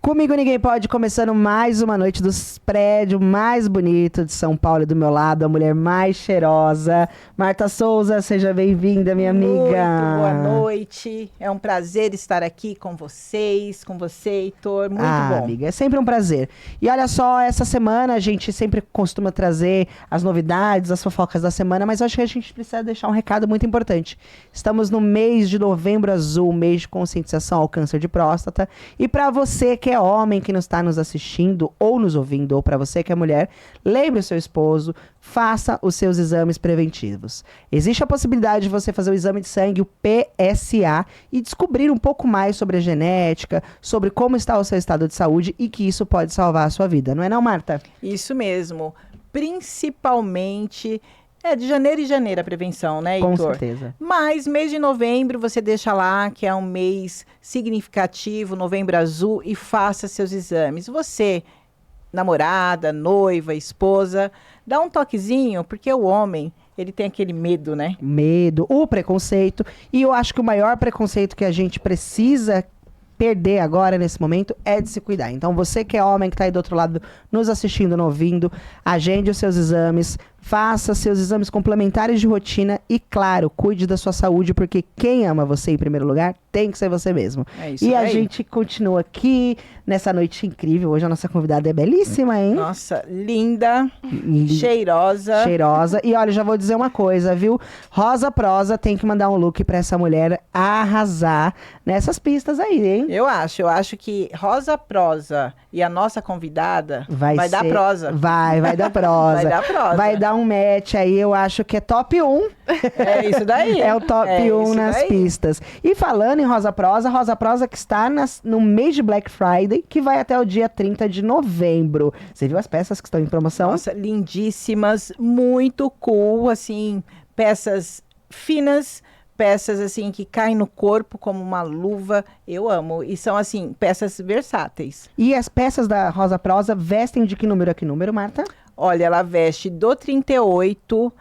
Comigo Ninguém Pode, começando mais uma noite dos prédios mais bonitos de São Paulo e do meu lado, a mulher mais cheirosa. Marta Souza, seja bem-vinda, minha amiga. Muito boa noite, é um prazer estar aqui com vocês, com você, Heitor, muito bom. Amiga, é sempre um prazer. E olha só, essa semana a gente sempre costuma trazer as novidades, as fofocas da semana, mas eu acho que a gente precisa deixar um recado muito importante. Estamos no mês de Novembro Azul, mês de conscientização ao câncer de próstata, e para você que é homem que não está nos assistindo ou nos ouvindo, ou para você que é mulher, lembre o seu esposo, faça os seus exames preventivos. Existe a possibilidade de você fazer o exame de sangue, o PSA, e descobrir um pouco mais sobre a genética, sobre como está o seu estado de saúde e que isso pode salvar a sua vida. Não é não, Marta? Isso mesmo. Principalmente... É de janeiro e janeiro a prevenção, né, Heitor? Com certeza. Mas mês de novembro você deixa lá, que é um mês significativo, Novembro Azul, e faça seus exames. Você, namorada, noiva, esposa, dá um toquezinho, porque o homem, ele tem aquele medo, né? Medo, o preconceito. E eu acho que o maior preconceito que a gente precisa perder agora, nesse momento, é de se cuidar. Então, você que é homem, que está aí do outro lado, nos assistindo, nos ouvindo, agende os seus exames, faça seus exames complementares de rotina e, claro, cuide da sua saúde, porque quem ama você em primeiro lugar tem que ser você mesmo. É isso e aí. A gente continua aqui nessa noite incrível. Hoje a nossa convidada é belíssima, hein? Nossa, linda, cheirosa. Cheirosa. E olha, já vou dizer uma coisa, viu? Rosa Prosa tem que mandar um look pra essa mulher arrasar nessas pistas aí, hein? Eu acho que Rosa Prosa e a nossa convidada vai dar prosa. Vai dar prosa. Vai dar prosa. Vai dar um match aí, eu acho que é top 1. É isso daí. É o top 1 nas pistas. E falando em Rosa Prosa que está no mês de Black Friday, que vai até o dia 30 de novembro. Você viu as peças que estão em promoção? Nossa, lindíssimas, muito cool, assim, peças finas, peças assim que caem no corpo como uma luva. Eu amo. E são assim, peças versáteis. E as peças da Rosa Prosa vestem de que número a que número, Marta? Olha, ela veste do 38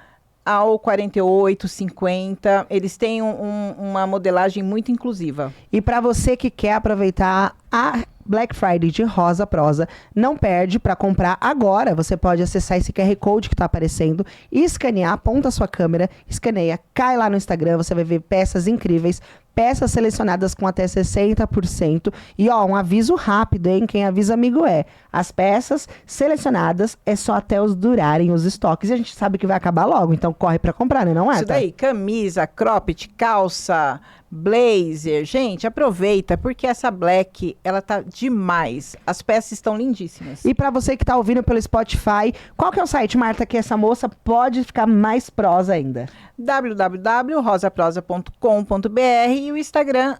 ao 48, 50. Eles têm uma modelagem muito inclusiva. E para você que quer aproveitar a Black Friday de Rosa Prosa, não perde para comprar agora. Você pode acessar esse QR Code que está aparecendo e escanear, aponta a sua câmera, escaneia, cai lá no Instagram, você vai ver peças incríveis, peças selecionadas com até 60%. E ó, um aviso rápido, hein? Quem avisa amigo é. As peças selecionadas é só até os durarem os estoques. E a gente sabe que vai acabar logo, então corre para comprar, né, não é? Isso daí, camisa, cropped, calça, blazer. Gente, aproveita, porque essa black, ela tá demais. As peças estão lindíssimas. E para você que tá ouvindo pelo Spotify, qual que é o site, Marta, que essa moça pode ficar mais prosa ainda? www.rosaprosa.com.br e o Instagram,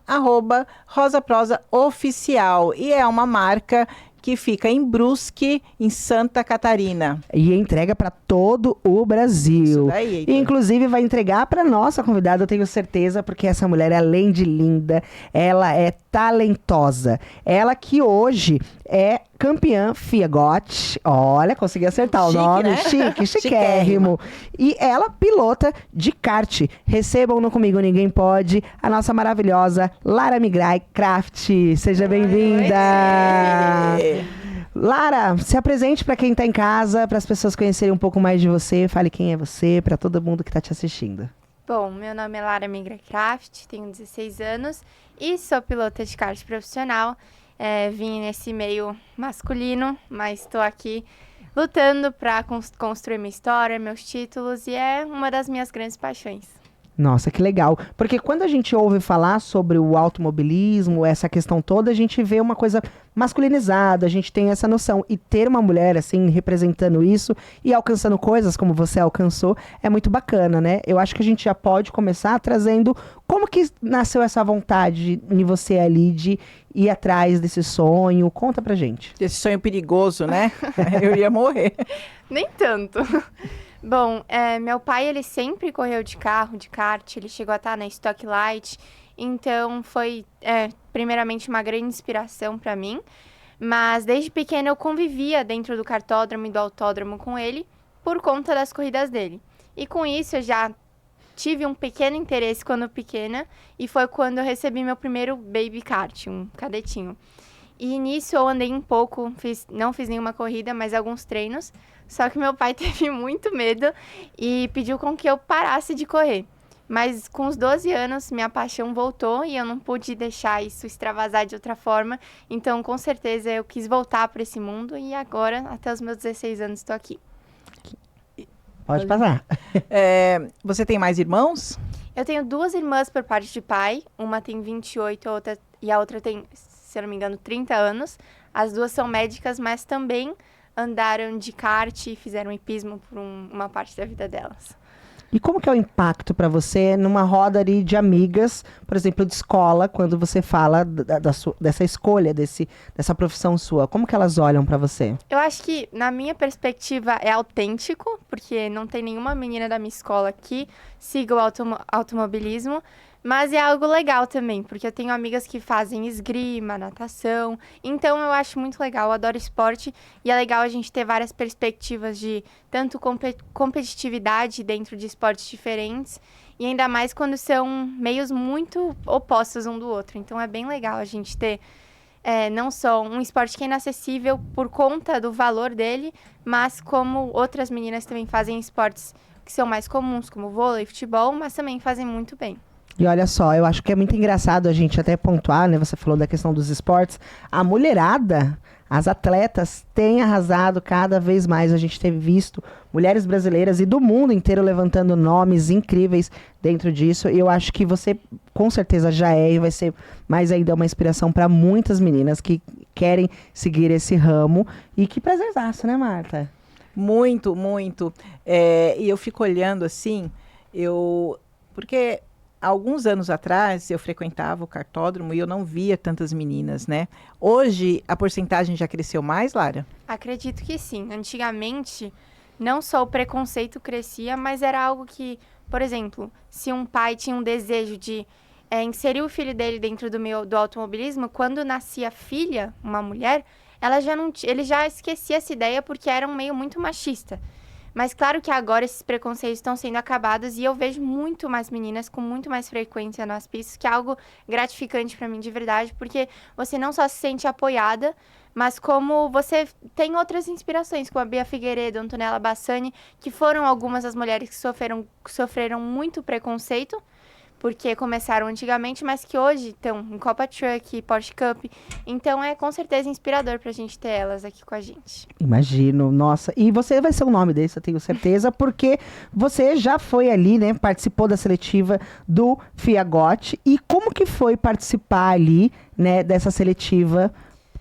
@rosaprosaoficial. E é uma marca que fica em Brusque, em Santa Catarina. E entrega para todo o Brasil. Isso daí, e inclusive vai entregar para nossa convidada, eu tenho certeza, porque essa mulher, além de linda, ela é talentosa. Ela que hoje é campeã FIA-GOT. Olha, consegui acertar Chique, o nome. né? Chiquérrimo. E ela, pilota de kart. Recebam no Comigo Ninguém Pode a nossa maravilhosa Lara Migrai Craft. Seja bem-vinda! Lara, se apresente para quem está em casa, para as pessoas conhecerem um pouco mais de você. Fale quem é você, para todo mundo que está te assistindo. Bom, meu nome é Lara Migrai Craft, tenho 16 anos e sou pilota de kart profissional. Vim nesse meio masculino, mas estou aqui lutando para construir minha história, meus títulos, e é uma das minhas grandes paixões. Nossa, que legal. Porque quando a gente ouve falar sobre o automobilismo, essa questão toda, a gente vê uma coisa masculinizada, a gente tem essa noção. E ter uma mulher, assim, representando isso e alcançando coisas como você alcançou, é muito bacana, né? Eu acho que a gente já pode começar trazendo como que nasceu essa vontade em você ali de ir atrás desse sonho. Conta pra gente. Esse sonho perigoso, né? Eu ia morrer. Nem tanto. Bom, meu pai, ele sempre correu de carro, de kart, ele chegou a estar na Stock Light, então foi, primeiramente, uma grande inspiração para mim, mas desde pequena eu convivia dentro do kartódromo e do autódromo com ele, por conta das corridas dele. E com isso eu já tive um pequeno interesse quando pequena, e foi quando eu recebi meu primeiro baby kart, um cadetinho. E nisso eu andei um pouco, não fiz nenhuma corrida, mas alguns treinos. Só que meu pai teve muito medo e pediu com que eu parasse de correr. Mas com os 12 anos, minha paixão voltou e eu não pude deixar isso extravasar de outra forma. Então, com certeza, eu quis voltar para esse mundo e agora, até os meus 16 anos, estou aqui. Pode passar. Você tem mais irmãos? Eu tenho 2 irmãs por parte de pai. Uma tem 28 e a outra tem, se eu não me engano, 30 anos. As 2 são médicas, mas também andaram de kart e fizeram hipismo por uma parte da vida delas. E como que é o impacto para você numa roda ali de amigas, por exemplo, de escola, quando você fala dessa escolha, dessa profissão sua? Como que elas olham para você? Eu acho que, na minha perspectiva, é autêntico, porque não tem nenhuma menina da minha escola que siga o automobilismo, mas é algo legal também, porque eu tenho amigas que fazem esgrima, natação, então eu acho muito legal, eu adoro esporte, e é legal a gente ter várias perspectivas de tanto competitividade dentro de esportes diferentes, e ainda mais quando são meios muito opostos um do outro, então é bem legal a gente ter não só um esporte que é inacessível por conta do valor dele, mas como outras meninas também fazem esportes que são mais comuns, como vôlei, futebol, mas também fazem muito bem. E olha só, eu acho que é muito engraçado a gente até pontuar, né? Você falou da questão dos esportes. A mulherada, as atletas, têm arrasado cada vez mais. A gente tem visto mulheres brasileiras e do mundo inteiro levantando nomes incríveis dentro disso. E eu acho que você, com certeza, já é e vai ser mais ainda uma inspiração para muitas meninas que querem seguir esse ramo. E que prazerzaço, né, Marta? Muito, muito. E eu fico olhando assim, porque alguns anos atrás eu frequentava o cartódromo e eu não via tantas meninas, né? Hoje a porcentagem já cresceu mais, Lara? Acredito que sim. Antigamente, não só o preconceito crescia, mas era algo que, por exemplo, se um pai tinha um desejo de inserir o filho dele dentro do automobilismo, quando nascia filha, uma mulher, ele já esquecia essa ideia porque era um meio muito machista. Mas claro que agora esses preconceitos estão sendo acabados e eu vejo muito mais meninas com muito mais frequência nas pistas, que é algo gratificante para mim de verdade, porque você não só se sente apoiada, mas como você tem outras inspirações, como a Bia Figueiredo, Antonella Bassani, que foram algumas das mulheres que sofreram muito preconceito, porque começaram antigamente, mas que hoje estão em Copa Truck, Porsche Cup. Então é com certeza inspirador pra gente ter elas aqui com a gente. Imagino, nossa. E você vai ser o nome desse, eu tenho certeza, porque você já foi ali, né? Participou da seletiva do Fiagote. E como que foi participar ali, né, dessa seletiva?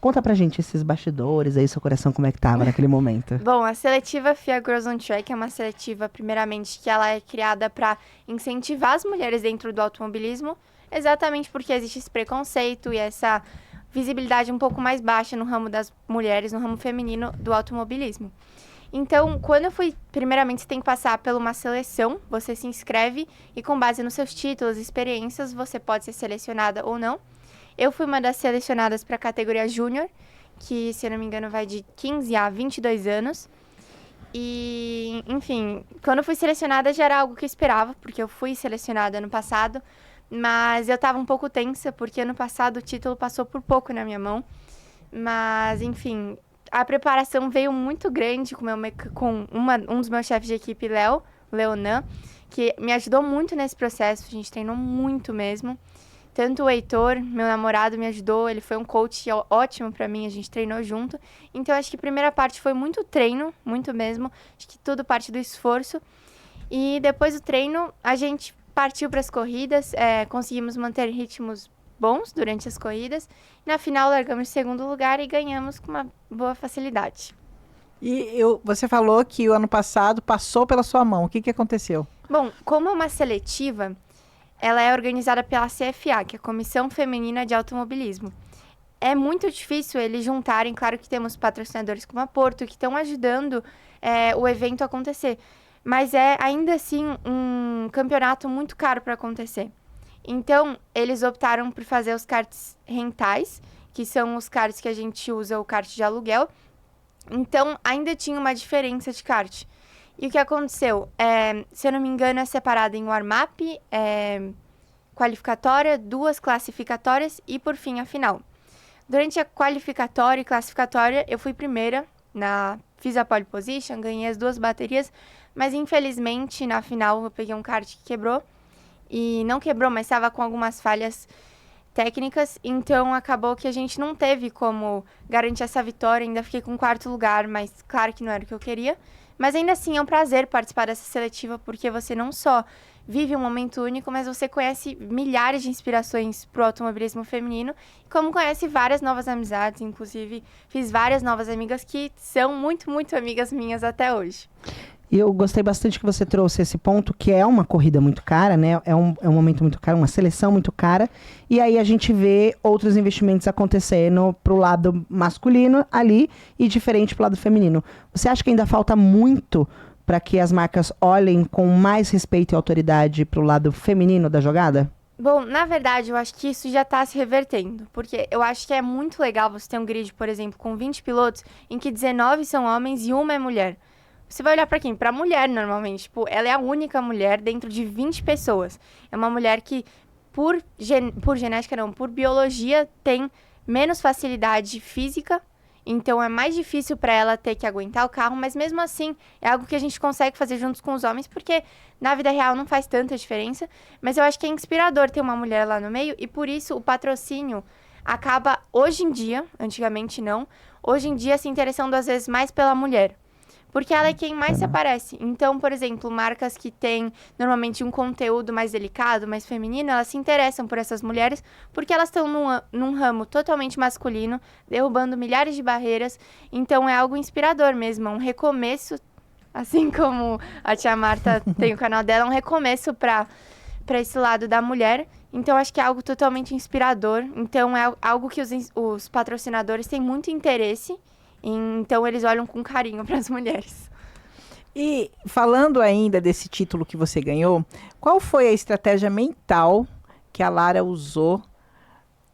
Conta pra gente esses bastidores aí, seu coração, como é que tava naquele momento. Bom, a seletiva FIA Girls on Track é uma seletiva, primeiramente, que ela é criada para incentivar as mulheres dentro do automobilismo, exatamente porque existe esse preconceito e essa visibilidade um pouco mais baixa no ramo das mulheres, no ramo feminino do automobilismo. Então, quando eu fui, primeiramente, você tem que passar por uma seleção, você se inscreve e com base nos seus títulos e experiências, você pode ser selecionada ou não. Eu fui uma das selecionadas para a categoria Júnior, que, se eu não me engano, vai de 15 a 22 anos. E, enfim, quando eu fui selecionada já era algo que eu esperava, porque eu fui selecionada ano passado, mas eu estava um pouco tensa, porque ano passado o título passou por pouco na minha mão. Mas, enfim, a preparação veio muito grande com um dos meus chefes de equipe, Leonan, que me ajudou muito nesse processo, a gente treinou muito mesmo. Tanto o Heitor, meu namorado, me ajudou, ele foi um coach ótimo pra mim, a gente treinou junto. Então, acho que a primeira parte foi muito treino, muito mesmo. Acho que tudo parte do esforço. E depois do treino, a gente partiu para as corridas, conseguimos manter ritmos bons durante as corridas. Na final, largamos em segundo lugar e ganhamos com uma boa facilidade. E você falou que o ano passado passou pela sua mão. O que aconteceu? Bom, como é uma seletiva, ela é organizada pela CFA, que é a Comissão Feminina de Automobilismo. É muito difícil eles juntarem, claro que temos patrocinadores como a Porto, que estão ajudando o evento a acontecer. Mas é ainda assim um campeonato muito caro para acontecer. Então, eles optaram por fazer os karts rentais, que são os karts que a gente usa, o kart de aluguel. Então, ainda tinha uma diferença de kart. E o que aconteceu? Se eu não me engano, é separado em warm-up, qualificatória, 2 classificatórias e, por fim, a final. Durante a qualificatória e classificatória, eu fui primeira, fiz a pole position, ganhei as 2 baterias, mas infelizmente na final eu peguei um kart que quebrou, e não quebrou, mas estava com algumas falhas técnicas, então acabou que a gente não teve como garantir essa vitória, ainda fiquei com 4º lugar, mas claro que não era o que eu queria, mas ainda assim é um prazer participar dessa seletiva, porque você não só vive um momento único, mas você conhece milhares de inspirações para o automobilismo feminino, como conhece várias novas amizades, inclusive fiz várias novas amigas que são muito, muito amigas minhas até hoje. E eu gostei bastante que você trouxe esse ponto, que é uma corrida muito cara, né? É um momento muito caro, uma seleção muito cara. E aí a gente vê outros investimentos acontecendo pro lado masculino ali e diferente pro lado feminino. Você acha que ainda falta muito para que as marcas olhem com mais respeito e autoridade pro lado feminino da jogada? Bom, na verdade, eu acho que isso já está se revertendo, porque eu acho que é muito legal você ter um grid, por exemplo, com 20 pilotos, em que 19 são homens e 1 é mulher. Você vai olhar para quem? Para a mulher, normalmente. Tipo, ela é a única mulher dentro de 20 pessoas. É uma mulher que, por genética não, por biologia, tem menos facilidade física. Então, é mais difícil para ela ter que aguentar o carro. Mas, mesmo assim, é algo que a gente consegue fazer juntos com os homens. Porque, na vida real, não faz tanta diferença. Mas eu acho que é inspirador ter uma mulher lá no meio. E, por isso, o patrocínio acaba, hoje em dia, antigamente não, hoje em dia se interessando, às vezes, mais pela mulher. Porque ela é quem mais se aparece. Então, por exemplo, marcas que têm normalmente um conteúdo mais delicado, mais feminino, elas se interessam por essas mulheres porque elas estão num ramo totalmente masculino, derrubando milhares de barreiras. Então, é algo inspirador mesmo, é um recomeço. Assim como a tia Marta tem o canal dela, é um recomeço para esse lado da mulher. Então, acho que é algo totalmente inspirador. Então, é algo que os patrocinadores têm muito interesse. Então, eles olham com carinho para as mulheres. E falando ainda desse título que você ganhou, qual foi a estratégia mental que a Lara usou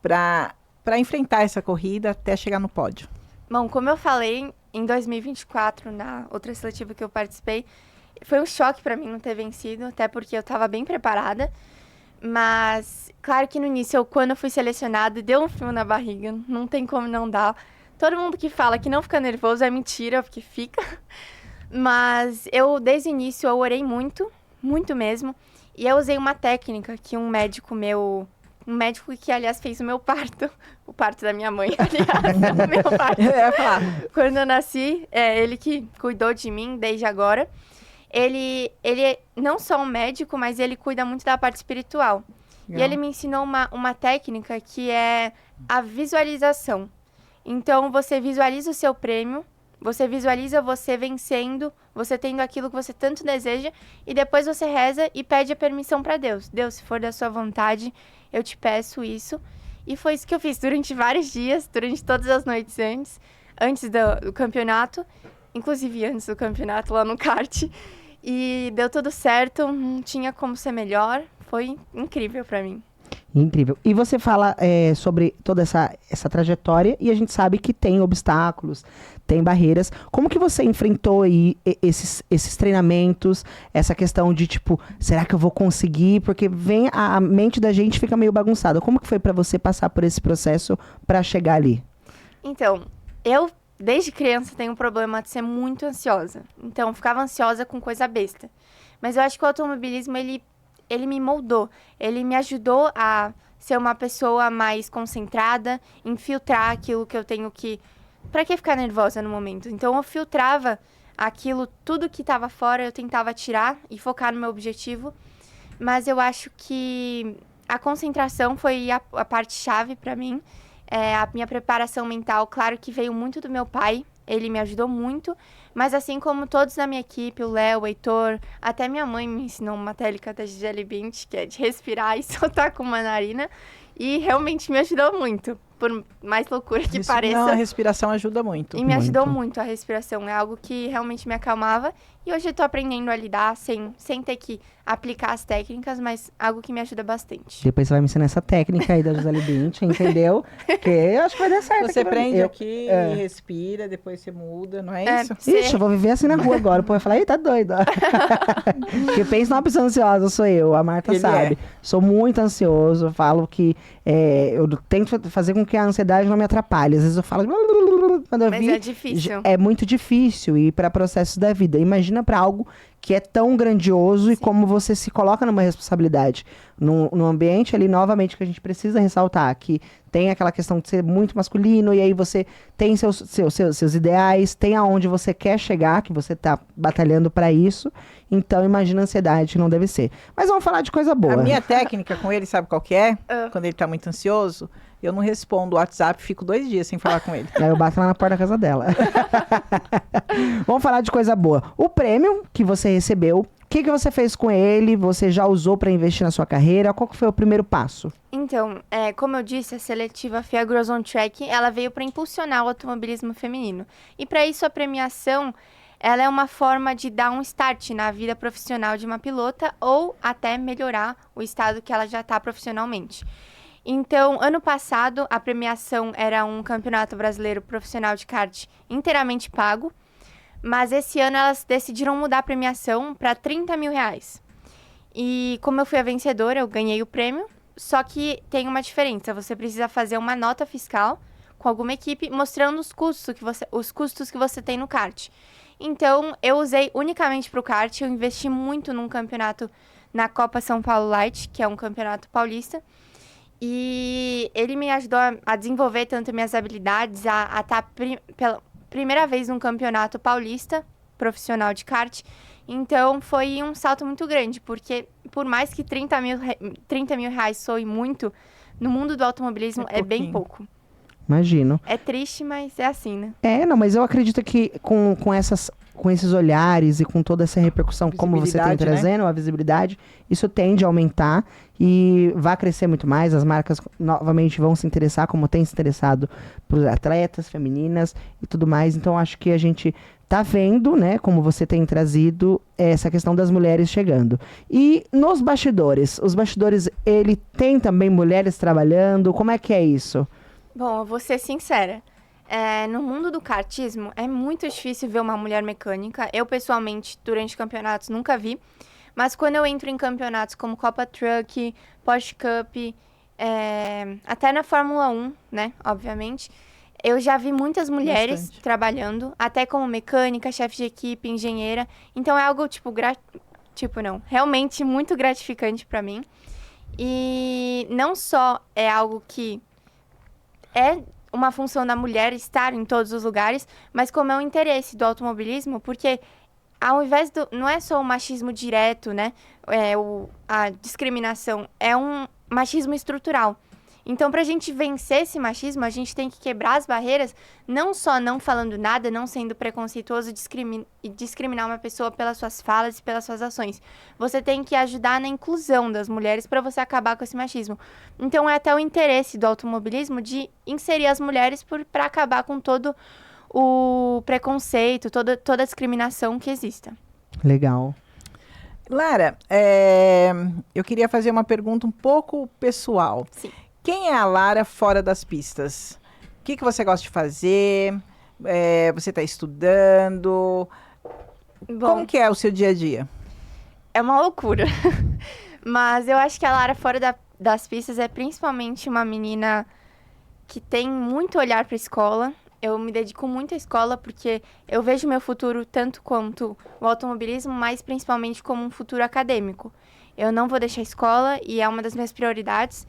para enfrentar essa corrida até chegar no pódio? Bom, como eu falei, em 2024, na outra seletiva que eu participei, foi um choque para mim não ter vencido, até porque eu estava bem preparada. Mas, claro que no início, quando eu fui selecionada, deu um frio na barriga, não tem como não dar. Todo mundo que fala que não fica nervoso é mentira, porque fica. Mas desde o início, eu orei muito, muito mesmo. E eu usei uma técnica que um médico que, aliás, fez o meu parto. O parto da minha mãe, aliás, o meu parto. Quando eu nasci, ele que cuidou de mim desde agora. Ele é não só um médico, mas ele cuida muito da parte espiritual. Legal. E ele me ensinou uma técnica que é a visualização. Então, você visualiza o seu prêmio, você visualiza você vencendo, você tendo aquilo que você tanto deseja, e depois você reza e pede a permissão para Deus. Deus, se for da sua vontade, eu te peço isso. E foi isso que eu fiz durante vários dias, durante todas as noites antes do campeonato, inclusive antes do campeonato lá no kart. E deu tudo certo, não tinha como ser melhor, foi incrível para mim. Incrível. E você fala sobre toda essa trajetória e a gente sabe que tem obstáculos, tem barreiras. Como que você enfrentou aí esses treinamentos, essa questão de tipo, será que eu vou conseguir? Porque vem a mente da gente fica meio bagunçada. Como que foi para você passar por esse processo para chegar ali? Então, eu desde criança tenho um problema de ser muito ansiosa. Então, eu ficava ansiosa com coisa besta. Mas eu acho que o automobilismo, ele me moldou, ele me ajudou a ser uma pessoa mais concentrada, em filtrar aquilo que eu tenho que... Pra que ficar nervosa no momento? Então, eu filtrava aquilo, tudo que estava fora, eu tentava tirar e focar no meu objetivo. Mas eu acho que a concentração foi a parte-chave para mim. A minha preparação mental, claro que veio muito do meu pai, ele me ajudou muito, mas assim como todos na minha equipe, o Léo, o Heitor, até minha mãe me ensinou uma técnica da Gisele Bündchen, que é de respirar e soltar com uma narina, e realmente me ajudou muito, por mais loucura que pareça. Não, a respiração ajuda muito. E me ajudou muito a respiração, é algo que realmente me acalmava, E hoje eu tô aprendendo a lidar sem ter que aplicar as técnicas, mas algo que me ajuda bastante. Depois você vai me ensinar essa técnica aí da Gisele Bündchen, entendeu? Que eu acho que vai dar certo. Você aqui pra mim. prende Eu- aqui, é. respira, depois você muda, não é É, isso? Ixi, eu vou viver assim na rua agora. O povo vai falar, ih, tá doido. Porque pensa numa pessoa ansiosa, sou eu, a Marta Ele sabe. Sou muito ansioso, falo que eu tento fazer com que a ansiedade não me atrapalhe. Às vezes eu falo, quando eu Mas vi, é difícil. é muito difícil ir para processos da vida. Imagina para algo que é tão grandioso e como você se coloca numa responsabilidade. Num ambiente ali, novamente, que a gente precisa ressaltar, que tem aquela questão de ser muito masculino, e aí você tem seus ideais, tem aonde você quer chegar, que você tá batalhando para isso. Então, imagina a ansiedade, que não deve ser. Mas vamos falar de coisa boa. A minha técnica com ele, sabe qual que é? Ah. Quando ele tá muito ansioso, eu não respondo o WhatsApp, fico 2 dias sem falar com ele. Aí eu bato lá na porta da casa dela. Vamos falar de coisa boa. O prêmio que você recebeu, o que você fez com ele? Você já usou para investir na sua carreira? Qual que foi o primeiro passo? Então, como eu disse, a seletiva FIA Girls on Track, ela veio para impulsionar o automobilismo feminino. E para isso, a premiação, ela é uma forma de dar um start na vida profissional de uma pilota ou até melhorar o estado que ela já está profissionalmente. Então, ano passado, a premiação era um campeonato brasileiro profissional de kart inteiramente pago, mas esse ano elas decidiram mudar a premiação para R$30 mil. E como eu fui a vencedora, eu ganhei o prêmio, só que tem uma diferença, você precisa fazer uma nota fiscal com alguma equipe mostrando os custos que você tem no kart. Então, eu usei unicamente para o kart, eu investi muito num campeonato na Copa São Paulo Light, que é um campeonato paulista, e ele me ajudou a desenvolver tanto minhas habilidades, a estar pela primeira vez num campeonato paulista profissional de kart. Então, foi um salto muito grande, porque por mais que R$30 mil soe muito, no mundo do automobilismo é bem pouquinho. pouco. Imagino. É triste, mas é assim, né? Não, mas eu acredito que com esses olhares e com toda essa repercussão, como você tem Visibilidade, né? trazendo, a visibilidade, isso tende a aumentar e vai crescer muito mais. As marcas novamente vão se interessar, como tem se interessado por atletas femininas e tudo mais. Então, acho que a gente tá vendo, né, como você tem trazido essa questão das mulheres chegando. E nos bastidores, os bastidores, ele tem também mulheres trabalhando? Como é que é isso? Bom, eu vou ser sincera. No mundo do kartismo, é muito difícil ver uma mulher mecânica. Eu, pessoalmente, durante campeonatos, nunca vi. Mas quando eu entro em campeonatos como Copa Truck, Porsche Cup, até na Fórmula 1, né, obviamente, eu já vi muitas mulheres Bastante. trabalhando, até como mecânica, chefe de equipe, engenheira. Então, é algo, realmente muito gratificante para mim. E não só é algo que é uma função da mulher estar em todos os lugares, mas como é um interesse do automobilismo, porque ao invés não é só o machismo direto, né? A discriminação, é um machismo estrutural. Então, pra gente vencer esse machismo, a gente tem que quebrar as barreiras, não só não falando nada, não sendo preconceituoso e discriminar uma pessoa pelas suas falas e pelas suas ações. Você tem que ajudar na inclusão das mulheres para você acabar com esse machismo. Então, é até o interesse do automobilismo de inserir as mulheres para acabar com todo o preconceito, toda a discriminação que exista. Legal. Lara, eu queria fazer uma pergunta um pouco pessoal. Sim. Quem é a Lara fora das pistas? O que você gosta de fazer? Você está estudando? Bom, Como que é o seu dia a dia? é uma loucura. Mas eu acho que a Lara fora das pistas é principalmente uma menina que tem muito olhar para a escola. Eu me dedico muito à escola porque eu vejo meu futuro tanto quanto o automobilismo, mas principalmente como um futuro acadêmico. Eu não vou deixar a escola e é uma das minhas prioridades.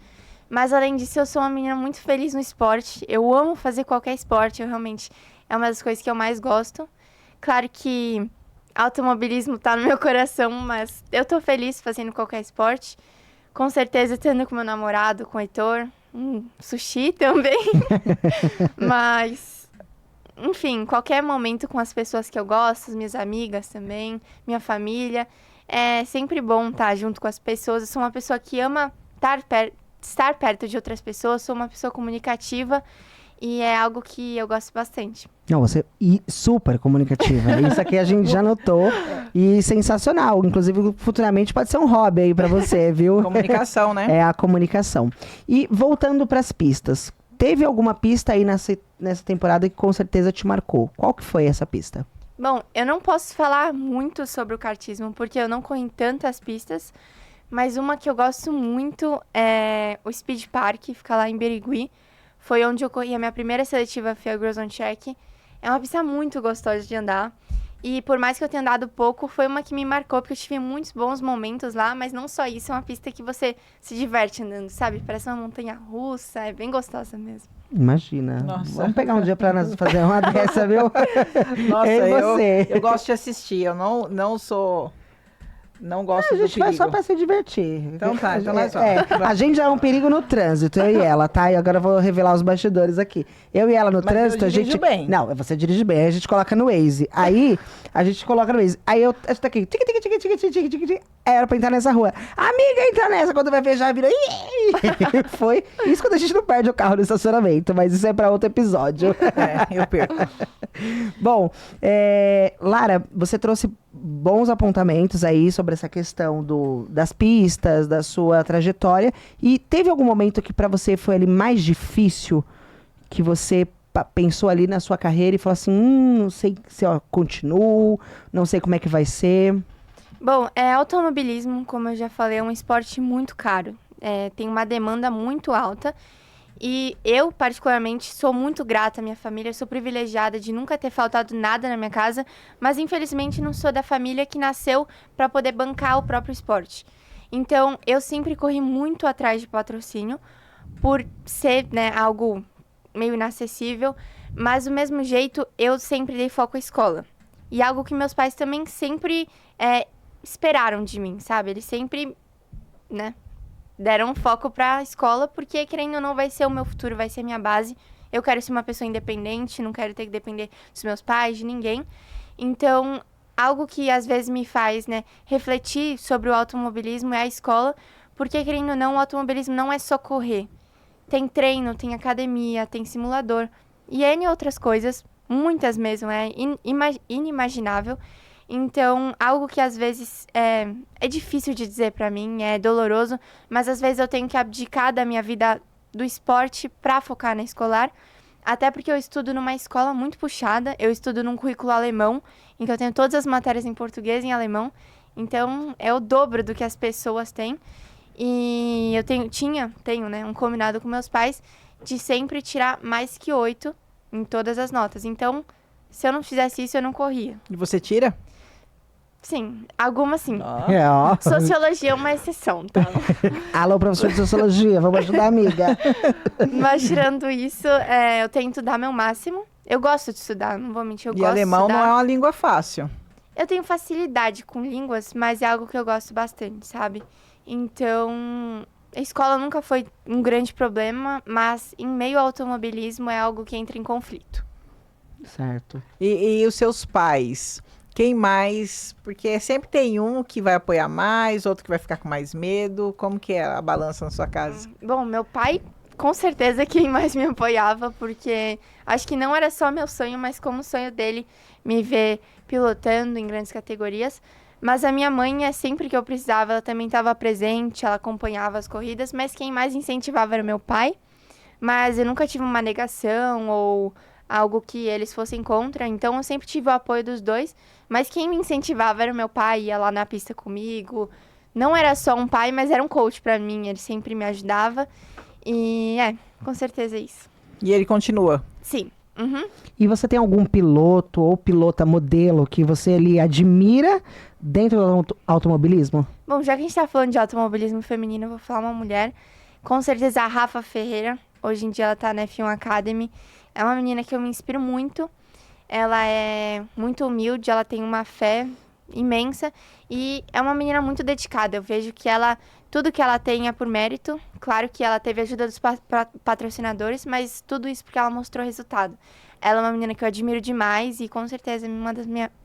Mas, além disso, eu sou uma menina muito feliz no esporte. Eu amo fazer qualquer esporte. É uma das coisas que eu mais gosto. Claro que automobilismo tá no meu coração, mas eu tô feliz fazendo qualquer esporte. Com certeza, estando com meu namorado, com o Heitor. Sushi também. Mas, enfim, qualquer momento com as pessoas que eu gosto, as minhas amigas também, minha família. É sempre bom estar junto com as pessoas. Eu sou uma pessoa que ama estar perto de outras pessoas, sou uma pessoa comunicativa E é algo que eu gosto bastante. Não, você super comunicativa. Isso aqui a gente já notou. E sensacional. Inclusive, futuramente pode ser um hobby aí pra você, viu? Comunicação, né? É a comunicação. E voltando pras pistas. Teve alguma pista aí nessa temporada que com certeza te marcou? Qual que foi essa pista? Bom, eu não posso falar muito sobre o kartismo, porque eu não corri em tantas pistas. Mas uma que eu gosto muito é o Speed Park, fica lá em Birigui. Foi onde eu corri a minha primeira seletiva FIA Girls on Track. É uma pista muito gostosa de andar. E por mais que eu tenha andado pouco, foi uma que me marcou, porque eu tive muitos bons momentos lá. Mas não só isso, é uma pista que você se diverte andando, sabe? Parece uma montanha-russa, é bem gostosa mesmo. Imagina. Nossa. Vamos pegar um dia pra nós fazer uma dessa, viu? Nossa, Eu e você. eu gosto de assistir. Eu não sou... Não gosto A do gente vai perigo. só pra se divertir. Então tá, então nós vamos. A gente já é um perigo no trânsito, eu e ela, tá? E agora eu vou revelar os bastidores aqui. Eu e ela no Mas trânsito, eu a gente... dirijo bem. Não, você dirige bem, aí a gente coloca no Waze. Aí, a gente coloca no Waze. Aí eu tô aqui, tic, tic, tic, tic, tic, tic, tic, tic. Era pra entrar nessa rua. Amiga, entra nessa, quando vai ver já vira... Foi. Isso quando a gente não perde o carro no estacionamento, mas isso é pra outro episódio. Eu perco. Bom, Lara, você trouxe bons apontamentos aí sobre essa questão das pistas, da sua trajetória. E teve algum momento que pra você foi ali mais difícil, que você pensou ali na sua carreira e falou assim, não sei se eu continuo, não sei como é que vai ser. Bom, automobilismo, como eu já falei, é um esporte muito caro. Tem uma demanda muito alta. E eu, particularmente, sou muito grata à minha família, sou privilegiada de nunca ter faltado nada na minha casa, mas infelizmente não sou da família que nasceu para poder bancar o próprio esporte. Então, eu sempre corri muito atrás de patrocínio, por ser, né, algo meio inacessível, mas do mesmo jeito, eu sempre dei foco à escola. E algo que meus pais também sempre esperaram de mim, sabe? Eles sempre, né, deram um foco pra escola, porque querendo ou não vai ser o meu futuro, vai ser a minha base. Eu quero ser uma pessoa independente, não quero ter que depender dos meus pais, de ninguém. Então, algo que às vezes me faz, né, refletir sobre o automobilismo é a escola, porque querendo ou não, o automobilismo não é só correr. Tem treino, tem academia, tem simulador e N outras coisas, muitas mesmo, é inimaginável. Então, algo que às vezes é difícil de dizer pra mim, é doloroso, mas às vezes eu tenho que abdicar da minha vida do esporte pra focar na escolar, até porque eu estudo numa escola muito puxada, eu estudo num currículo alemão, então eu tenho todas as matérias em português e em alemão, então é o dobro do que as pessoas têm, e eu tenho, né, um combinado com meus pais de sempre tirar mais que 8 em todas as notas, então se eu não fizesse isso eu não corria. E você tira? Sim, algumas sim. Ó. Sociologia é uma exceção, tá? Alô, professor de sociologia, vamos ajudar a amiga. Mas tirando isso, eu tento dar meu máximo. Eu gosto de estudar, não vou mentir, eu gosto alemão de estudar. não é uma língua fácil. Eu tenho facilidade com línguas, mas é algo que eu gosto bastante, sabe? Então, a escola nunca foi um grande problema, mas em meio ao automobilismo é algo que entra em conflito. Certo. E os seus pais? Quem mais? Porque sempre tem um que vai apoiar mais, outro que vai ficar com mais medo. Como que é a balança na sua casa? Bom, meu pai, com certeza, quem mais me apoiava, porque acho que não era só meu sonho, mas como o sonho dele me ver pilotando em grandes categorias. Mas a minha mãe, sempre que eu precisava, ela também estava presente, ela acompanhava as corridas, mas quem mais incentivava era meu pai. Mas eu nunca tive uma negação ou algo que eles fossem contra, então eu sempre tive o apoio dos dois, mas quem me incentivava era o meu pai, ia lá na pista comigo, não era só um pai, mas era um coach pra mim, ele sempre me ajudava, e com certeza é isso. E ele continua? Sim. Uhum. E você tem algum piloto ou pilota modelo que você ali admira dentro do automobilismo? Bom, já que a gente tá falando de automobilismo feminino, eu vou falar uma mulher, com certeza a Rafa Ferreira, hoje em dia ela tá na F1 Academy. É uma menina que eu me inspiro muito, ela é muito humilde, ela tem uma fé imensa e é uma menina muito dedicada. Eu vejo que tudo que ela tem é por mérito. Claro que ela teve ajuda dos patrocinadores, mas tudo isso porque ela mostrou resultado. ela é uma menina que eu admiro demais e com certeza é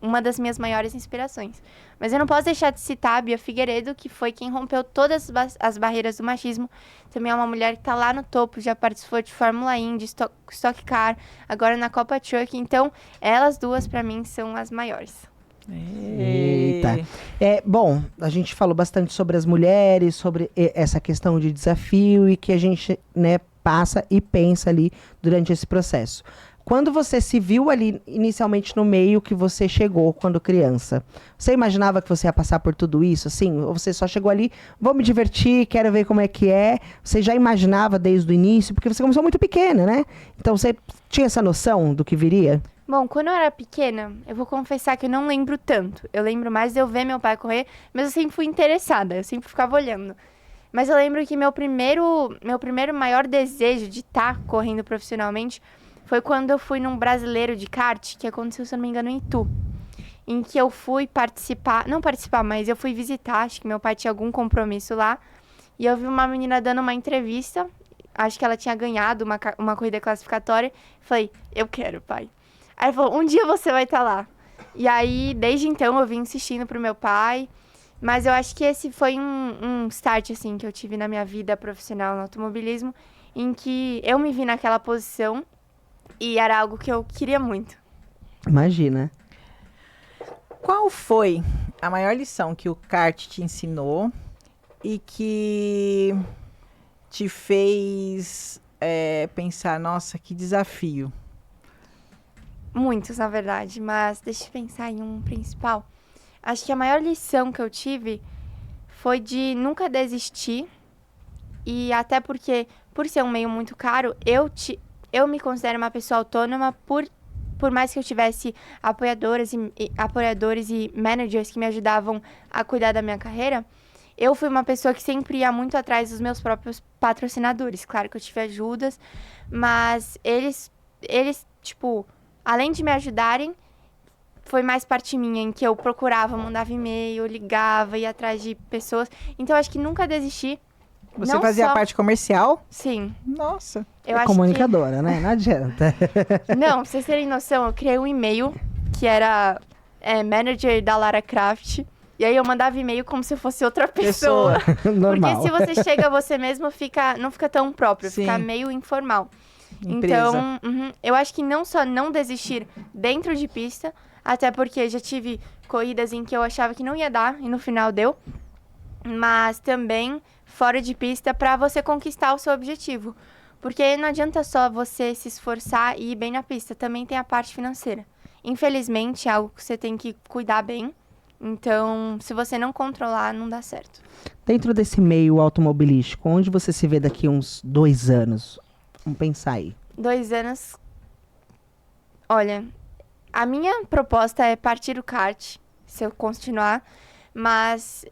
uma das minhas maiores inspirações. Mas eu não posso deixar de citar a Bia Figueiredo, que foi quem rompeu todas as barreiras do machismo. Também é uma mulher que está lá no topo, já participou de Fórmula Indy, Stock Car, agora na Copa Truck. Então, elas duas, para mim, são as maiores. Eita. Bom, a gente falou bastante sobre as mulheres, sobre essa questão de desafio e que a gente, né, passa e pensa ali durante esse processo. Quando você se viu ali inicialmente no meio que você chegou quando criança, você imaginava que você ia passar por tudo isso, assim? Ou você só chegou ali, vou me divertir, quero ver como é que é? Você já imaginava desde o início? Porque você começou muito pequena, né? Então você tinha essa noção do que viria? Bom, quando eu era pequena, eu vou confessar que eu não lembro tanto. Eu lembro mais de eu ver meu pai correr, mas eu sempre fui interessada, eu sempre ficava olhando. Mas eu lembro que meu primeiro maior desejo de estar correndo profissionalmente foi quando eu fui num brasileiro de kart, que aconteceu, se eu não me engano, em Itu. Em que eu fui mas eu fui visitar, acho que meu pai tinha algum compromisso lá. E eu vi uma menina dando uma entrevista, acho que ela tinha ganhado uma corrida classificatória. Falei, eu quero, pai. Aí ele falou, um dia você vai estar lá. E aí, desde então, eu vim insistindo pro meu pai. Mas eu acho que esse foi um start, assim, que eu tive na minha vida profissional no automobilismo, em que eu me vi naquela posição e era algo que eu queria muito. Imagina. Qual foi a maior lição que o kart te ensinou e que te fez pensar, nossa, que desafio? Muitos, na verdade, mas deixa eu pensar em um principal. Acho que a maior lição que eu tive foi de nunca desistir. E até porque, por ser um meio muito caro, eu me considero uma pessoa autônoma por mais que eu tivesse apoiadores e managers que me ajudavam a cuidar da minha carreira. Eu fui uma pessoa que sempre ia muito atrás dos meus próprios patrocinadores. Claro que eu tive ajudas, mas eles tipo, além de me ajudarem, foi mais parte minha, em que eu procurava, mandava e-mail, ligava, ia atrás de pessoas. Então, eu acho que nunca desisti. Você Não fazia só- a parte comercial? Sim. Nossa. Eu acho Comunicadora, né? Não adianta. que... Não, pra vocês terem noção, eu criei um e-mail que era manager da Lara Croft. E aí eu mandava e-mail como se eu fosse outra pessoa. Normal. Porque se você chega você mesmo, não fica tão próprio, Sim. fica meio informal. Empresa. Então, eu acho que não só não desistir dentro de pista, até porque já tive corridas em que eu achava que não ia dar e no final deu, mas também fora de pista para você conquistar o seu objetivo. Porque não adianta só você se esforçar e ir bem na pista, também tem a parte financeira. Infelizmente, é algo que você tem que cuidar bem. Então, se você não controlar, não dá certo. Dentro desse meio automobilístico, onde você se vê daqui uns 2 anos? Vamos pensar aí. 2 anos. Olha, a minha proposta é partir do kart, se eu continuar, mas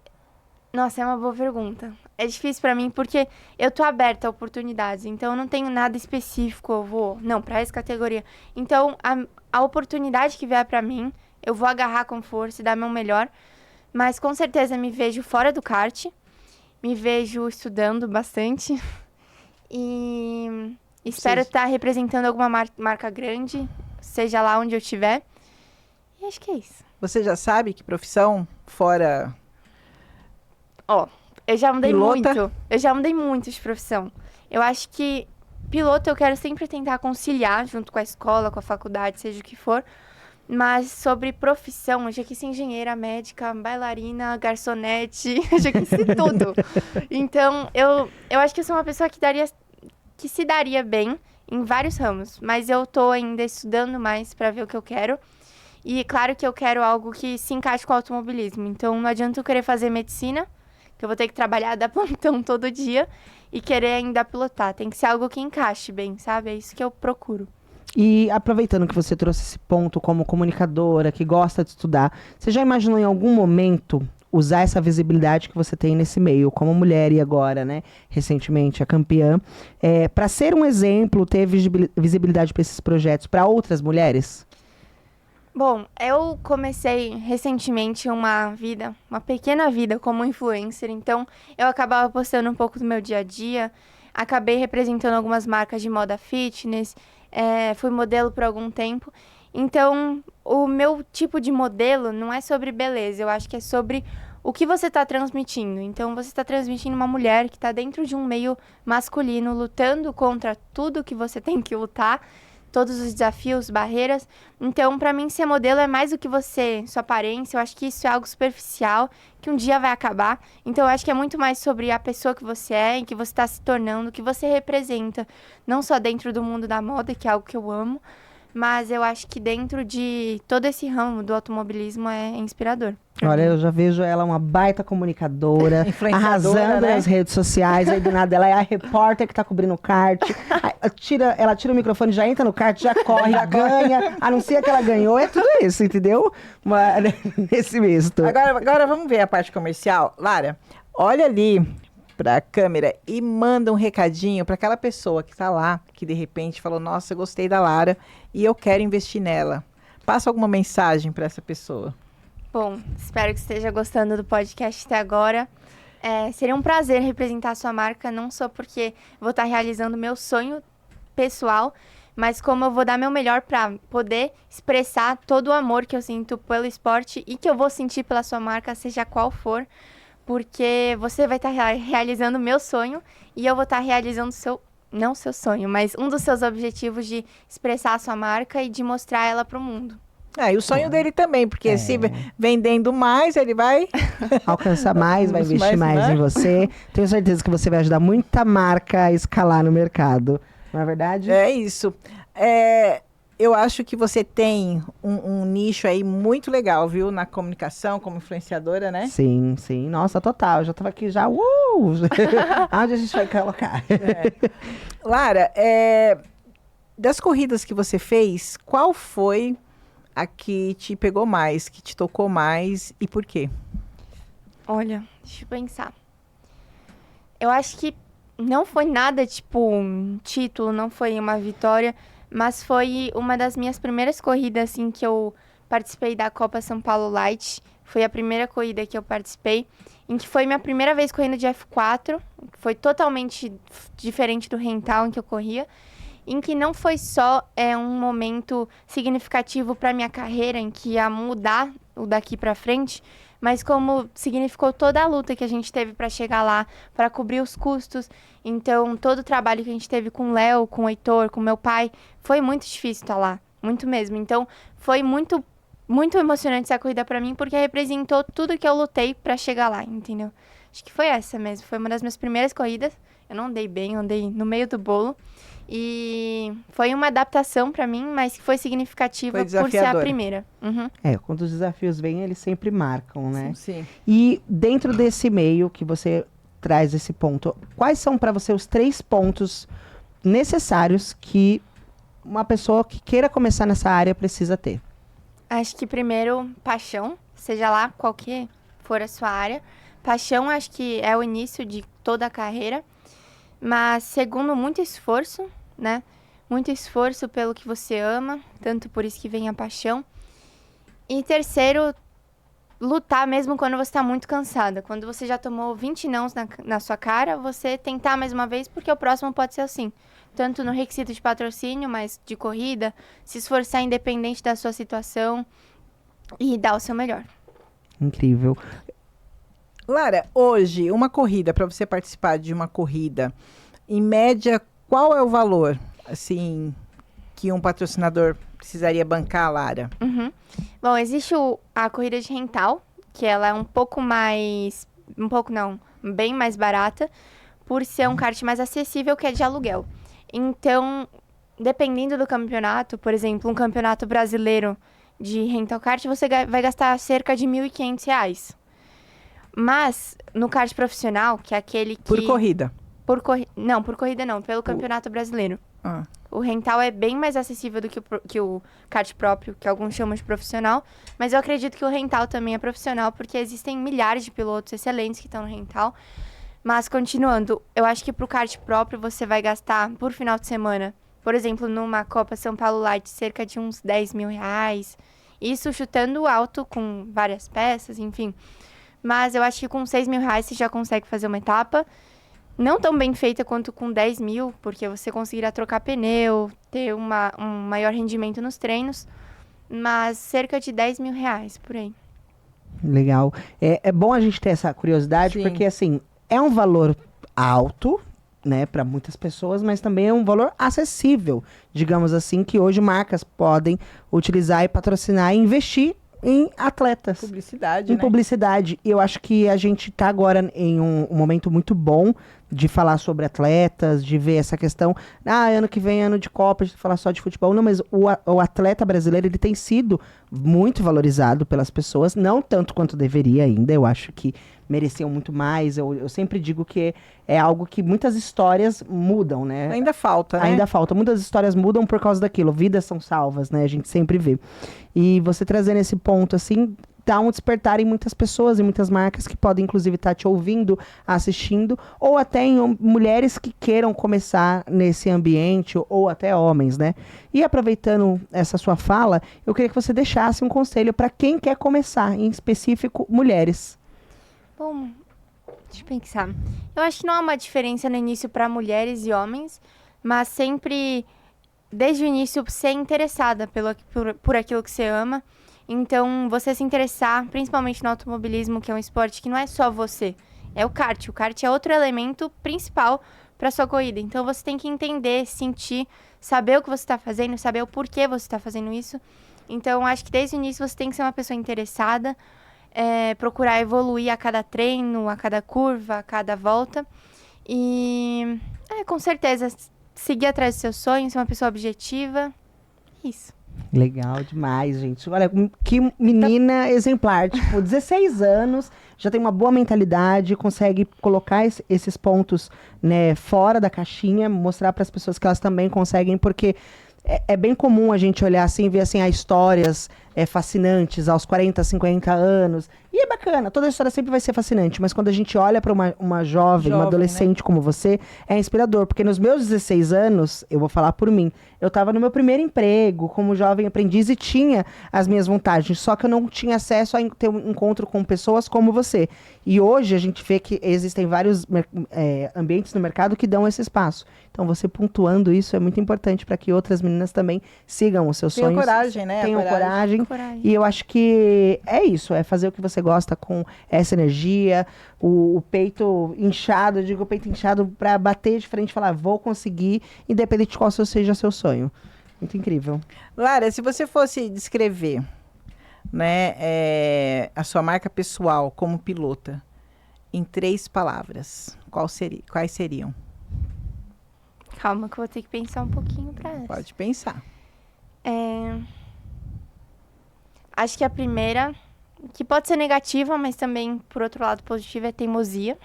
nossa, é uma boa pergunta. É difícil pra mim porque eu tô aberta a oportunidades, então eu não tenho nada específico, eu vou, não, pra essa categoria. Então, a oportunidade que vier pra mim, eu vou agarrar com força e dar meu melhor, mas com certeza me vejo fora do kart, me vejo estudando bastante e espero estar representando alguma marca grande, seja lá onde eu estiver. E acho que é isso. Você já sabe que profissão fora... Ó, eu já mudei Pilota? muito. Eu já mudei muito de profissão. Eu acho que piloto eu quero sempre tentar conciliar junto com a escola, com a faculdade, seja o que for. Mas sobre profissão, eu já quis ser engenheira, médica, bailarina, garçonete, eu já quis ser tudo. Então, eu acho que eu sou uma pessoa que se daria bem em vários ramos. Mas eu tô ainda estudando mais pra ver o que eu quero. E claro que eu quero algo que se encaixe com o automobilismo. Então, não adianta eu querer fazer medicina, que eu vou ter que trabalhar, dar plantão todo dia, e querer ainda pilotar. Tem que ser algo que encaixe bem, sabe? É isso que eu procuro. E aproveitando que você trouxe esse ponto como comunicadora, que gosta de estudar, você já imaginou em algum momento usar essa visibilidade que você tem nesse meio, como mulher e agora, né, recentemente a campeã, para ser um exemplo, ter visibilidade para esses projetos para outras mulheres? Bom, eu comecei recentemente uma pequena vida como influencer, então eu acabava postando um pouco do meu dia a dia, acabei representando algumas marcas de moda fitness, fui modelo por algum tempo. Então, o meu tipo de modelo não é sobre beleza, eu acho que é sobre o que você está transmitindo. Então, você está transmitindo uma mulher que está dentro de um meio masculino, lutando contra tudo que você tem que lutar, todos os desafios, barreiras. Então, para mim, ser modelo é mais do que sua aparência. Eu acho que isso é algo superficial, que um dia vai acabar. Então, eu acho que é muito mais sobre a pessoa que você é, em que você está se tornando, o que você representa. Não só dentro do mundo da moda, que é algo que eu amo, mas eu acho que dentro de todo esse ramo do automobilismo é inspirador. Olha, eu já vejo ela uma baita comunicadora, arrasando né? nas redes sociais. Aí do nada ela é a repórter que tá cobrindo o kart. Ela tira o microfone, já entra no kart, já corre, já ganha, anuncia que ela ganhou. É tudo isso, entendeu? Nesse misto. Agora vamos ver a parte comercial. Lara, olha ali para a câmera e manda um recadinho para aquela pessoa que está lá, que de repente falou, nossa, eu gostei da Lara e eu quero investir nela. Passa alguma mensagem para essa pessoa. Bom, espero que esteja gostando do podcast até agora. Seria um prazer representar a sua marca, não só porque vou estar realizando meu sonho pessoal, mas como eu vou dar meu melhor para poder expressar todo o amor que eu sinto pelo esporte e que eu vou sentir pela sua marca, seja qual for, porque você vai estar realizando o meu sonho e eu vou estar realizando não seu sonho, mas um dos seus objetivos de expressar a sua marca e de mostrar ela para o mundo. E o sonho dele também, porque se vendendo mais, ele vai alcançar mais, vai investir mais em você. Tenho certeza que você vai ajudar muita marca a escalar no mercado. Não é verdade? É isso. Eu acho que você tem um nicho aí muito legal, viu? Na comunicação, como influenciadora, né? Sim, sim. Nossa, total. Eu já tava aqui já. Onde a gente vai colocar? Lara, das corridas que você fez, qual foi a que te pegou mais, que te tocou mais e por quê? Olha, deixa eu pensar. Eu acho que não foi nada tipo um título, não foi uma vitória, mas foi uma das minhas primeiras corridas assim que eu participei da Copa São Paulo Light. Foi a primeira corrida que eu participei, em que foi minha primeira vez correndo de F4. Foi totalmente diferente do rental em que eu corria, em que não foi só um momento significativo para minha carreira, em que ia mudar o daqui para frente, mas como significou toda a luta que a gente teve para chegar lá, para cobrir os custos. Então, todo o trabalho que a gente teve com o Léo, com o Heitor, com meu pai, foi muito difícil estar lá, muito mesmo. Então, foi muito, muito emocionante essa corrida para mim, porque representou tudo que eu lutei para chegar lá, entendeu? Acho que foi essa mesmo, foi uma das minhas primeiras corridas. Eu não andei bem, eu andei no meio do bolo. E foi uma adaptação para mim, mas que foi significativa por ser a primeira. Uhum. Quando os desafios vêm, eles sempre marcam, né? Sim. E dentro desse meio que você traz esse ponto, quais são para você os 3 pontos necessários que uma pessoa que queira começar nessa área precisa ter? Acho que primeiro, paixão, seja lá qual que for a sua área. Paixão, acho que é o início de toda a carreira. Mas segundo, muito esforço, né? Muito esforço pelo que você ama, tanto por isso que vem a paixão. E terceiro, lutar mesmo quando você está muito cansada. Quando você já tomou 20 nãos na sua cara, você tentar mais uma vez, porque o próximo pode ser assim. Tanto no requisito de patrocínio, mas de corrida, se esforçar independente da sua situação e dar o seu melhor. Incrível. Lara, hoje, uma corrida, para você participar de uma corrida, em média, qual é o valor, assim, que um patrocinador precisaria bancar, Lara? Uhum. Bom, existe a corrida de rental, que ela é bem mais barata, por ser um kart mais acessível que é de aluguel. Então, dependendo do campeonato, por exemplo, um campeonato brasileiro de rental kart, você vai gastar cerca de R$ 1.500. Mas, no kart profissional, que é aquele que... Por corrida? Não, por corrida não, pelo campeonato brasileiro. Ah. O rental é bem mais acessível do que o kart próprio, que alguns chamam de profissional. Mas eu acredito que o rental também é profissional, porque existem milhares de pilotos excelentes que estão no rental. Mas, continuando, eu acho que pro kart próprio você vai gastar, por final de semana, por exemplo, numa Copa São Paulo Light, cerca de uns R$ 10 mil. Isso chutando alto, com várias peças, enfim. Mas eu acho que com R$ 6 mil você já consegue fazer uma etapa. Não tão bem feita quanto com 10 mil, porque você conseguirá trocar pneu, ter um maior rendimento nos treinos, mas cerca de R$ 10.000 por aí. Legal. É bom a gente ter essa curiosidade, Sim. porque assim, é um valor alto, né, para muitas pessoas, mas também é um valor acessível, digamos assim, que hoje marcas podem utilizar e patrocinar e investir em atletas. Publicidade, Em né? publicidade. E eu acho que a gente está agora em um momento muito bom de falar sobre atletas, de ver essa questão. Ano que vem, ano de Copa, a gente vai falar só de futebol. Não, mas o atleta brasileiro, ele tem sido muito valorizado pelas pessoas, não tanto quanto deveria ainda. Eu acho que mereciam muito mais. Eu sempre digo que é algo que muitas histórias mudam, né? Ainda falta, né? Ainda falta. Muitas histórias mudam por causa daquilo. Vidas são salvas, né? A gente sempre vê. E você trazendo esse ponto, assim, dá um despertar em muitas pessoas, em muitas marcas que podem, inclusive, estar te ouvindo, assistindo, ou até em mulheres que queiram começar nesse ambiente, ou até homens, né? E aproveitando essa sua fala, eu queria que você deixasse um conselho para quem quer começar, em específico, mulheres. Bom, deixa eu pensar. Eu acho que não há uma diferença no início para mulheres e homens, mas sempre, desde o início, ser interessada por aquilo que você ama. Então, você se interessar, principalmente no automobilismo, que é um esporte que não é só você, é o kart. O kart é outro elemento principal para sua corrida. Então, você tem que entender, sentir, saber o que você está fazendo, saber o porquê você está fazendo isso. Então, acho que desde o início você tem que ser uma pessoa interessada, procurar evoluir a cada treino, a cada curva, a cada volta. E, com certeza, seguir atrás dos seus sonhos, ser uma pessoa objetiva. Isso. Legal demais, gente. Olha, que menina exemplar. Tipo, 16 anos, já tem uma boa mentalidade, consegue colocar esses pontos, né, fora da caixinha, mostrar para as pessoas que elas também conseguem, porque é bem comum a gente olhar assim, ver assim, histórias fascinantes aos 40, 50 anos. E é bacana, toda a história sempre vai ser fascinante, mas quando a gente olha para uma jovem, uma adolescente, né, como você, é inspirador, porque nos meus 16 anos, eu vou falar por mim, eu estava no meu primeiro emprego como jovem aprendiz e tinha as minhas vantagens, só que eu não tinha acesso a ter um encontro com pessoas como você. E hoje a gente vê que existem vários ambientes no mercado que dão esse espaço. Então, você pontuando isso é muito importante para que outras meninas também sigam os seus sonhos. Tenham coragem, né? Tenham coragem. E eu acho que é isso, é fazer o que você gosta com essa energia, o peito inchado, eu digo o peito inchado para bater de frente e falar, vou conseguir, independente de qual seja seu sonho. Muito incrível. Lara, se você fosse descrever, né, a sua marca pessoal como pilota em 3 palavras, quais seriam? Calma que eu vou ter que pensar um pouquinho para essa. Pode pensar. Acho que a primeira, que pode ser negativa, mas também, por outro lado, positiva, é teimosia.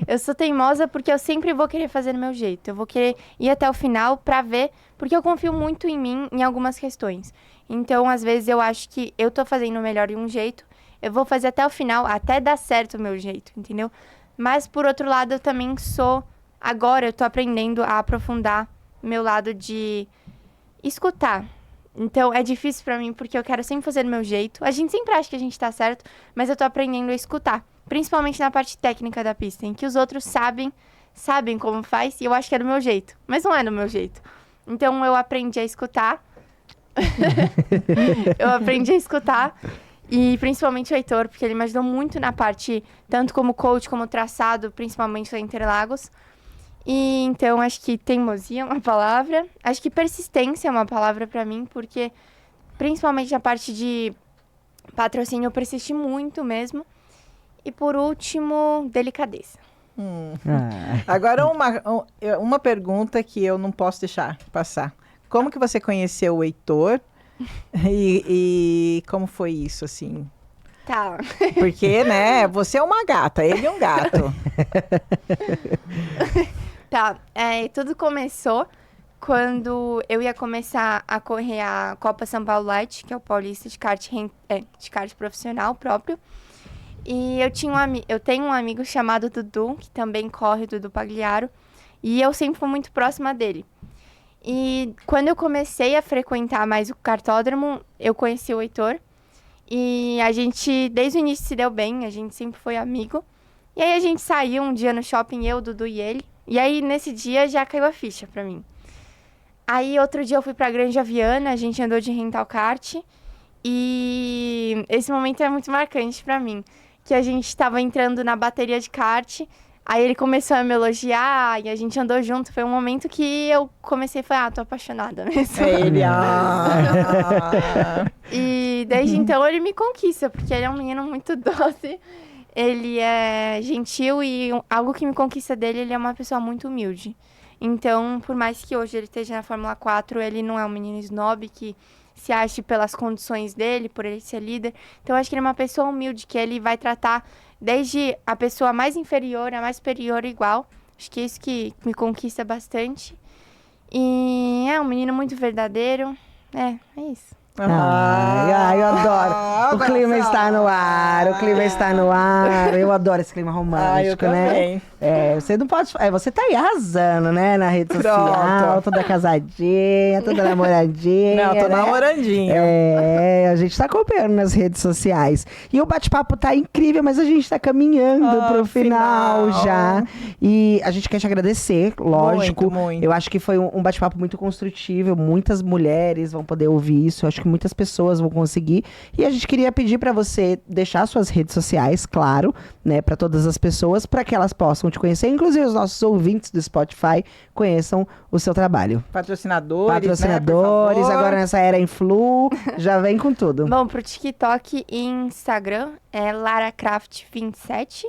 Eu sou teimosa porque eu sempre vou querer fazer do meu jeito. Eu vou querer ir até o final pra ver, porque eu confio muito em mim em algumas questões. Então, às vezes, eu acho que eu tô fazendo melhor de um jeito, eu vou fazer até o final, até dar certo o meu jeito, entendeu? Mas, por outro lado, eu também agora eu tô aprendendo a aprofundar meu lado de escutar. Então, é difícil pra mim, porque eu quero sempre fazer do meu jeito. A gente sempre acha que a gente tá certo, mas eu tô aprendendo a escutar. Principalmente na parte técnica da pista, em que os outros sabem como faz, e eu acho que é do meu jeito. Mas não é do meu jeito. Então, eu aprendi a escutar. E principalmente o Heitor, porque ele me ajudou muito na parte, tanto como coach, como traçado, principalmente lá em Interlagos. E então, acho que teimosia é uma palavra. Acho que persistência é uma palavra pra mim, porque principalmente na parte de patrocínio eu persisti muito mesmo. E por último, delicadeza. Agora, uma pergunta que eu não posso deixar passar. Como que você conheceu o Heitor? E como foi isso, assim? Tá. Porque, né, você é uma gata, ele é um gato. Tá, tudo começou quando eu ia começar a correr a Copa São Paulo Light, que é o paulista de kart profissional próprio. E eu tenho um amigo chamado Dudu, que também corre, o Dudu Pagliaro, e eu sempre fui muito próxima dele. E quando eu comecei a frequentar mais o kartódromo, eu conheci o Heitor, e a gente, desde o início, se deu bem, a gente sempre foi amigo. E aí a gente saiu um dia no shopping, eu, o Dudu e ele, e aí nesse dia já caiu a ficha pra mim. Aí, outro dia eu fui pra Granja Viana, a gente andou de rental kart. E esse momento é muito marcante pra mim. Que a gente tava entrando na bateria de kart, aí ele começou a me elogiar e a gente andou junto. Foi um momento que eu comecei a falar, tô apaixonada mesmo. É ele, E desde então ele me conquista, porque ele é um menino muito doce. Ele é gentil e algo que me conquista dele, ele é uma pessoa muito humilde. Então, por mais que hoje ele esteja na Fórmula 4, ele não é um menino snob que se ache pelas condições dele, por ele ser líder. Então, eu acho que ele é uma pessoa humilde, que ele vai tratar desde a pessoa mais inferior a mais superior igual. Acho que é isso que me conquista bastante. E é um menino muito verdadeiro. É isso. Ai, eu adoro. O clima está no ar, o clima está no ar. Eu adoro esse clima romântico, eu né? também. Você não pode. Você tá aí arrasando, né? Na rede social, toda casadinha, toda namoradinha. Não, tô né? namorandinho. A gente tá acompanhando nas redes sociais. E o bate-papo tá incrível, mas a gente tá caminhando pro final já. E a gente quer te agradecer, lógico. Muito. Eu acho que foi um bate-papo muito construtivo. Muitas mulheres vão poder ouvir isso. Eu acho que muitas pessoas vão conseguir. E a gente queria pedir para você deixar suas redes sociais, claro, né, para todas as pessoas, para que elas possam te conhecer. Inclusive os nossos ouvintes do Spotify conheçam o seu trabalho. Patrocinadores, né, agora nessa era Influ, já vem com tudo. Bom, pro TikTok e Instagram é laracraft27.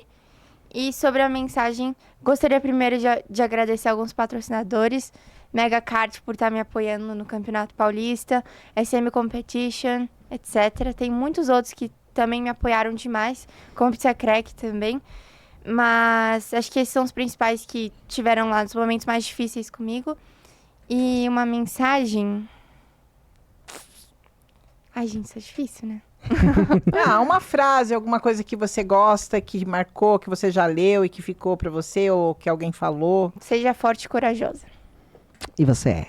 E sobre a mensagem, gostaria primeiro de agradecer alguns patrocinadores. Mega Kart por estar me apoiando no Campeonato Paulista, SM Competition, etc. Tem muitos outros que também me apoiaram demais, como Pizza Crack também. Mas acho que esses são os principais que tiveram lá nos momentos mais difíceis comigo. E uma mensagem... Ai, gente, isso é difícil, né? Uma frase, alguma coisa que você gosta, que marcou, que você já leu e que ficou pra você, ou que alguém falou. Seja forte e corajosa. E você é?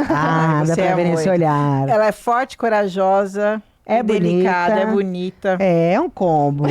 Dá Você pra ver nesse olhar. Ela é forte, corajosa, delicada, é bonita. É um combo.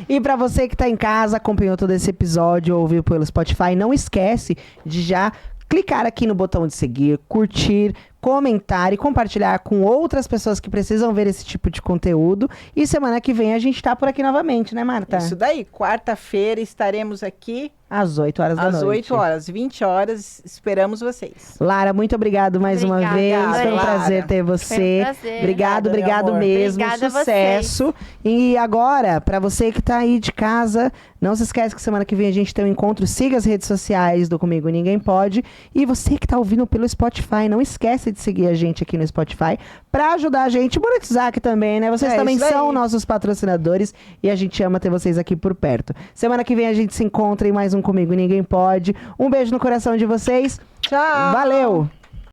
E pra você que tá em casa, acompanhou todo esse episódio, ouviu pelo Spotify, não esquece de já clicar aqui no botão de seguir, curtir, comentar e compartilhar com outras pessoas que precisam ver esse tipo de conteúdo. E semana que vem a gente tá por aqui novamente, né, Marta? Isso daí, quarta-feira estaremos aqui às 8 horas da noite. Às 8 horas, 20 horas, esperamos vocês. Lara, muito obrigado mais uma vez. Foi um prazer ter você. Foi um prazer. Obrigado mesmo. Obrigada Sucesso. E agora, pra você que tá aí de casa, não se esquece que semana que vem a gente tem um encontro. Siga as redes sociais do Comigo Ninguém Pode. E você que tá ouvindo pelo Spotify, não esquece de seguir a gente aqui no Spotify pra ajudar a gente a monetizar aqui também, né? Vocês também são nossos patrocinadores e a gente ama ter vocês aqui por perto. Semana que vem a gente se encontra em mais um Comigo Ninguém Pode. Um beijo no coração de vocês. Tchau. Valeu!